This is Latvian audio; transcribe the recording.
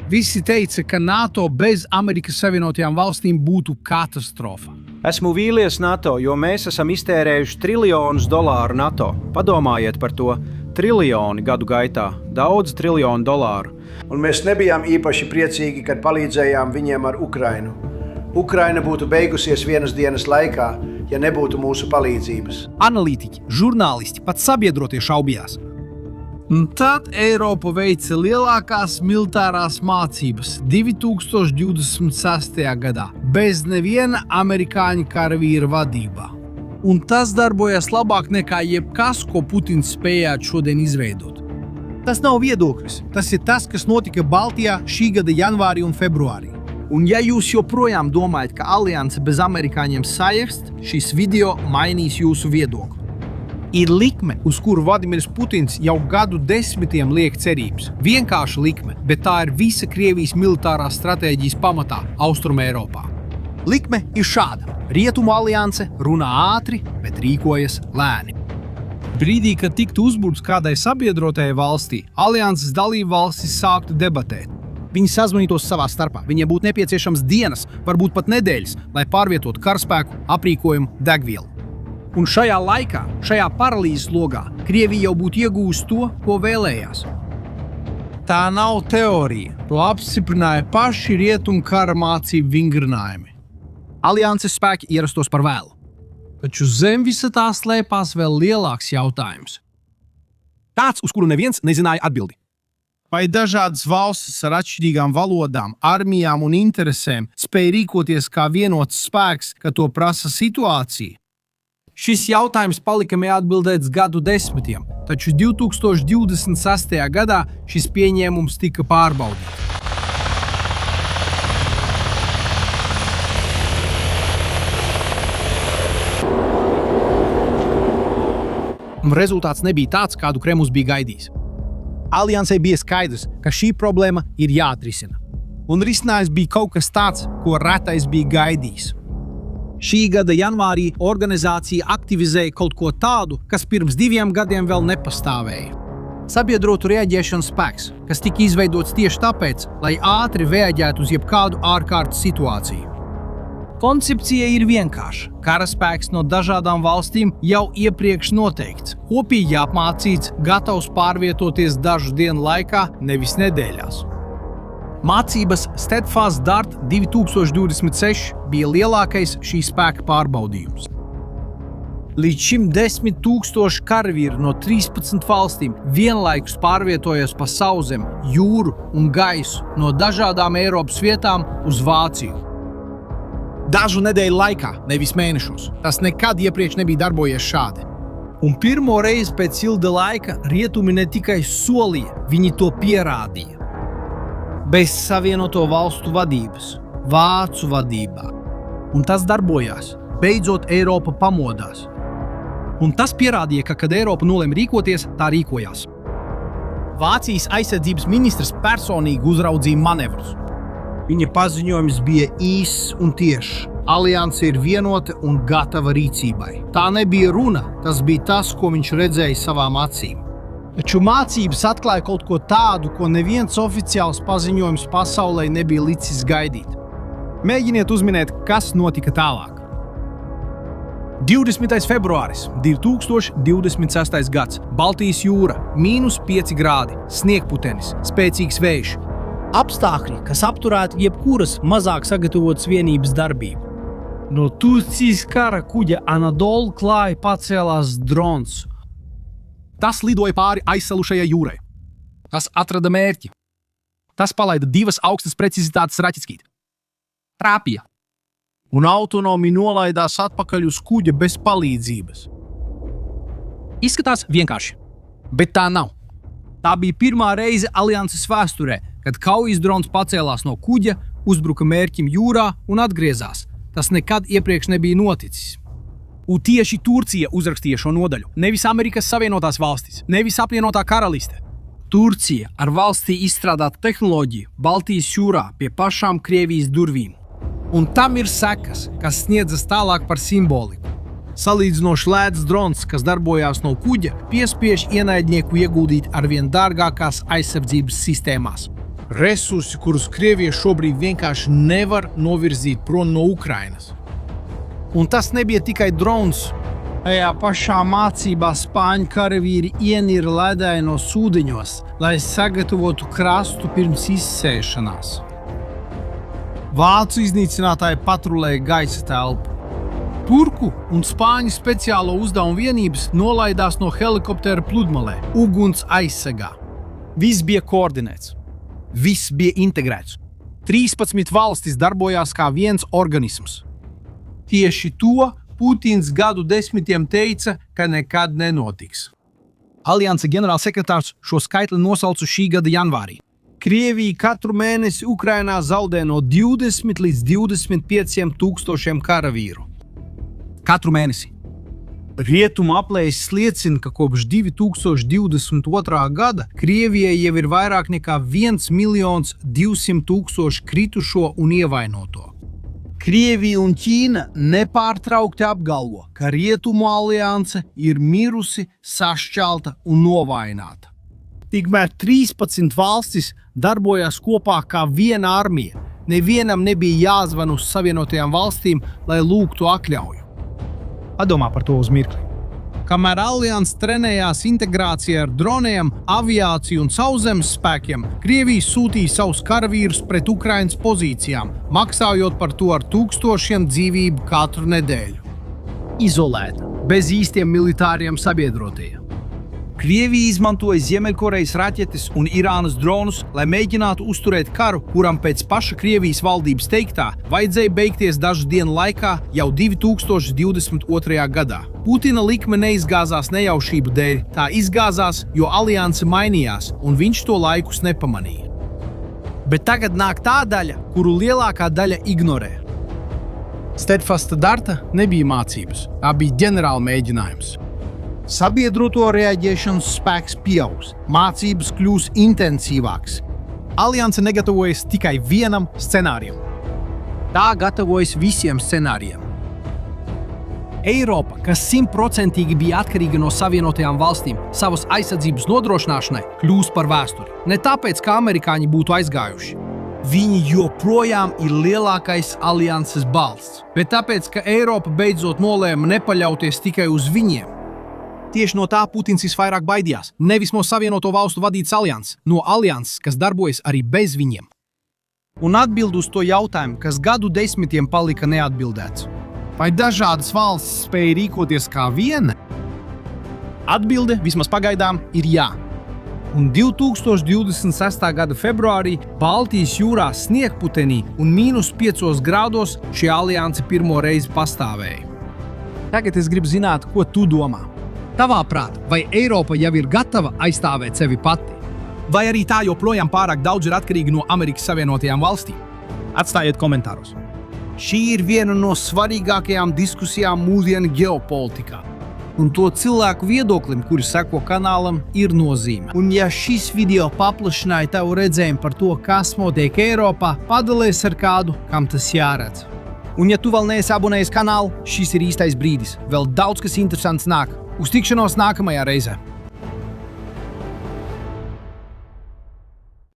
Visi teica, ka NATO bez Amerikas Savienotajām valstīm būtu katastrofa. Esmu vīlies NATO, jo mēs esam iztērējuši triljonus dolāru NATO. Padomājiet par to. Triljoni gadu gaitā. Daudz triljonu dolāru. Un mēs nebijām īpaši priecīgi, kad palīdzējām viņiem ar Ukrainu. Ukraina būtu beigusies vienas dienas laikā, ja nebūtu mūsu palīdzības. Analītiķi, žurnālisti, pat sabiedrotie šaubījās. Un tad Eiropa veica lielākās militārās mācības 2026. gadā, bez neviena amerikāņu karavīra vadībā. Un tas darbojas labāk nekā jebkas, ko Putins spējētu šodien izveidot. Tas nav viedoklis, tas ir tas, kas notika Baltijā šī gada janvārī un februārī. Un ja jūs joprojām domājat, ka alianse bez amerikāņiem sajēgst, šis video mainīs jūsu viedokli. Ir likme, uz kuru Vladimirs Putins jau gadu desmitiem liek cerības. Vienkārša likme, bet tā ir visa Krievijas militārās stratēģijas pamatā Austrum Eiropā. Likme ir šāda. Rietumu alianse runā ātri, bet rīkojas lēni. Brīdī, kad tiktu uzbūrts kādai sabiedrotajai valstī, alianses dalību valstis sāktu debatēt. Viņi sazvanītos savā starpā. Viņiem būtu nepieciešams dienas, varbūt pat nedēļas, lai pārvietotu karaspēku, aprīkojumu, degvielu. Un šajā laikā, šajā paralīzes logā, Krievija jau būtu iegūst to, ko vēlējās. Tā nav teorija. To apstiprināja paši rietumu kara mācību vingrinājumi. Alianses spēki ierastos par vēlu. Taču zem visa tā slēpās vēl lielāks jautājums. Tāds, uz kuru neviens nezināja atbildi. Vai dažādas valstis ar atšķirīgām valodām, armijām un interesēm spēj rīkoties kā vienots spēks, kad to prasa situācija? Šis jautājums palika neatbildēts gadu desmitiem, taču 2026. gadā šis pieņēmums tika pārbaudīts. Rezultāts nebija tāds, kādu Kremlis bija gaidījis. Aliansei bija skaidrs, ka šī problēma ir jāatrisina. Un risinājums bija kaut kas tāds, ko retais bija gaidījis. Šī gada janvārī organizācija aktivizēja kaut ko tādu, kas pirms 2 gadiem vēl nepastāvēja. Sabiedrotu reaģēšanas spēks, kas tika izveidots tieši tāpēc, lai ātri reaģētu uz jebkādu ārkārtas situāciju. Koncepcija ir vienkārša. Karaspēks no dažādām valstīm jau iepriekš noteikts, kopīgi apmācīts, gatavs pārvietoties dažu dienu laikā, nevis nedēļās. Mācības Steadfast Dart 2026 bija lielākais šī spēka pārbaudījums. Līdz šim 10 000 karavīri no 13 valstīm vienlaikus pārvietojas pa sauszem, jūru un gaisu no dažādām Eiropas vietām uz Vāciju. Dažu nedēļu laikā, nevis mēnešos. Tas nekad iepriekš nebija darbojies šādi. Un pirmo reizi pēc ilga laika rietumi ne tikai solīja, viņi to pierādīja. Bez Savienoto valstu vadības, Vācu vadībā. Un tas darbojās. Beidzot Eiropa pamodās. Un tas pierādīja, ka, kad Eiropa nolēma rīkoties, tā rīkojās. Vācijas aizsardzības ministrs personīgi uzraudzīja manevrus. Viņa paziņojums bija īss un tiešs. Alianse ir vienota un gatava rīcībai. Tā nebija runa, tas bija tas, ko viņš redzēja savām acīm. Taču mācības atklāja kaut ko tādu, ko neviens oficiāls paziņojums pasaulē nebija licis gaidīt. Mēģiniet uzminēt, kas notika tālāk. 20. februāris 2026. gads. Baltijas jūra, -5 grādi, sniegputenis, spēcīgs vējš. Apstākļi, kas apturētu jebkuras mazāk sagatavotas vienības darbību. No Turcijas kara kuģa Anadolu klāja pacēlās drons. Tas lidoja pāri aizsalušajai jūrai. Tas atrada mērķi. Tas palaida 2 augstas precizitātes raķetītes. Trāpīja. Un autonomi nolaidās atpakaļ uz kuģa bez palīdzības. Izskatās vienkārši, bet tā nav. Tā bija pirmā reize alianses vēsturē, kad kaujas drons pacēlās no kuģa, uzbruka mērķim jūrā un atgriezās. Tas nekad iepriekš nebija noticis. Un tieši Turcija uzrakstīja šo nodaļu, nevis Amerikas Savienotās valstis, nevis apvienotā karaliste. Turcija ar valstī izstrādātu tehnoloģiju Baltijas jūrā pie pašām Krievijas durvīm. Un tam ir sekas, kas sniedzas tālāk par simboliku. Salīdzinoši lēts drons, kas darbojās no kuģa, piespiež ienaidnieku ieguldīt arvien dārgākās aizsardzības sistēmās. Resursi, kurus Krievija šobrīd vienkārši nevar novirzīt prom no Ukrainas. Un tas nebija tikai drons. Tajā pašā mācībā spāņu karavīri ienīra ledainos ūdeņos, lai sagatavotu krastu pirms izsēšanās. Vācu iznīcinātāji patrulēja gaisa telpu. Turku un spāņu speciālo uzdevumu vienības nolaidās no helikoptera pludmalē, uguns aizsegā. Viss bija koordinēts. Viss bija integrēts. 13 valstis darbojās kā viens organisms. Tieši to Putins gadu desmitiem teica, ka nekad nenotiks. Alianses ģenerālsekretārs šo skaitli nosauca šī gada janvārī. Krievija katru mēnesi Ukrainā zaudē no 20 līdz 25 tūkstošiem karavīru. Katru mēnesi. Rietumu aplēses liecina, ka kopš 2022. gada Krievijai jau ir vairāk nekā 1 200 000 kritušo un ievainoto. Krievija un Ķīna nepārtraukti apgalvo, ka Rietumu alianse ir mirusi, sašķelta un novājināta. Tikmēr 13 valstis darbojās kopā kā viena armija. Nevienam nebija jāzvan uz Savienotajām valstīm, lai lūgtu atļauju. Padomā par to uz mirkli. Kamēr alianse trenējās integrācijā ar droniem, aviāciju un sauszemes spēkiem, Krievija sūtīja savus karavīrus pret Ukrainas pozīcijām, maksājot par to ar tūkstošiem dzīvību katru nedēļu. Izolēta, bez īstiem militāriem sabiedrotajiem. Krievija izmantoja Ziemeļkorejas raķetes un Irānas dronus, lai mēģinātu uzturēt karu, kuram pēc paša Krievijas valdības teiktā vajadzēja beigties dažu dienu laikā jau 2022. gadā. Putina likme neizgāzās nejaušību dēļ, tā izgāzās, jo alianse mainījās, un viņš to laikus nepamanīja. Bet tagad nāk tā daļa, kuru lielākā daļa ignorē. Steadfasta darta nebija mācības, tā bija ģenerāla mēģinājums. Sabiedroto reaģēšanas spēks pieaugs, mācības kļūs intensīvāks. Alianse negatavojas tikai vienam scenārijam. Tā gatavojas visiem scenārijiem. Eiropa, kas 100% bija atkarīga no Savienotajām valstīm savas aizsardzības nodrošināšanai, kļūs par vēsturi. Ne tāpēc, ka amerikāņi būtu aizgājuši. Viņi joprojām ir lielākais alianses balsts. Bet tāpēc, ka Eiropa beidzot nolēma nepaļauties tikai uz viņiem. Tieši no tā Putins visvairāk baidījās. Nevis no Savienoto valstu vadītas alianses, no alianses, kas darbojas arī bez viņiem. Un atbild uz to jautājumu, kas gadu desmitiem palika neatbildēts. Vai dažādas valstis spēja rīkoties kā viena? Atbilde, vismaz pagaidām, ir jā. Un 2026. gada februārī Baltijas jūrā sniegputenī un -5 grādos šī alianse pirmo reizi pastāvēja. Tagad es gribu zināt, ko tu domā. Tavā prātā, vai Eiropa jau ir gatava aizstāvēt sevi pati? Vai arī tā joprojām pārāk daudz ir atkarīga no Amerikas Savienotajām valstīm? Atstājiet komentāros. Šī ir viena no svarīgākajām diskusijām mūsdienu ģeopolitikā. Un to cilvēku viedoklim, kuri seko kanālam, ir nozīme. Un ja šis video paplašināja tavu redzējumu par to, kas notiek Eiropā, padalies ar kādu, kam tas jāredz. Un ja tu vēl neesi abonējis kanālu, šis ir īstais brīdis. Vēl daudz kas interesants nāk. Uz tikšanos nākamajā reizē!